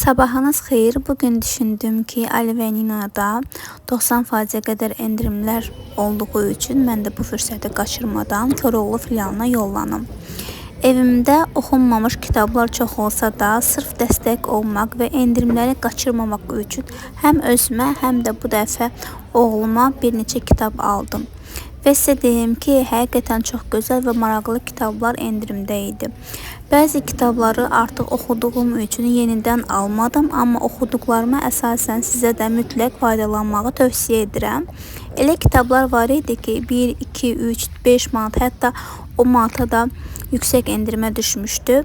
Sabahınız xeyir. Bugün düşündüm ki Ali və Ninada 90% qədər endirimlər olduğu üçün mən də bu fürsəti qaçırmadan Koroğlu filialına yollanım. Evimdə oxunmamış kitablar çox olsa da, sırf dəstək olmaq və endirimləri qaçırmamaq üçün həm özümə, həm də bu dəfə oğluma bir neçə kitab aldım. Və sizə deyim ki, həqiqətən çox gözəl və maraqlı kitablar endirimdə idi. Bəzi kitabları artıq oxuduğum üçün yenidən almadım, amma oxuduqlarıma əsasən sizə də mütləq faydalanmağı tövsiyə edirəm. Elə kitablar var idi ki, 1, 2, 3, 5 manat, hətta o manata da yüksək endirimə düşmüşdü.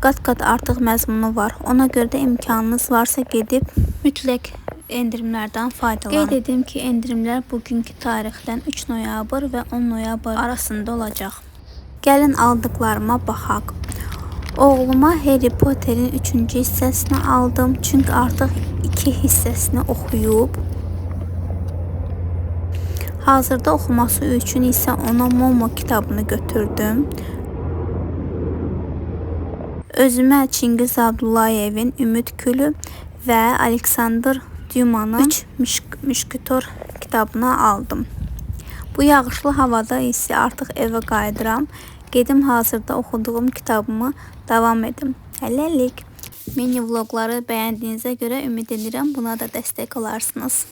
Qat-qat artıq məzmunu var. Ona görə də imkanınız varsa gedib mütləq endirimlərdən faydalanın. Qeyd edim ki, endirimlər bugünkü tarixdən 3 noyabr və 10 noyabr arasında olacaq. Gəlin aldıqlarıma baxaq. Oğluma Harry Potter'in 3-cü hissəsini aldım, çünki artıq 2 hissəsini oxuyub. Hazırda oxuması üçün isə ona Momo kitabını götürdüm. Özümə Çingiz Abdullayevin Ümid Külü və Aleksandr Dumanın 3 müşketor kitabını aldım. Bu yağışlı havada isə artıq evə qayıdıram. Gedim hazırda oxuduğum kitabımı davam edim. Hələlik. Mini vlogları bəyəndiyinizə görə ümid edirəm buna da dəstək olarsınız.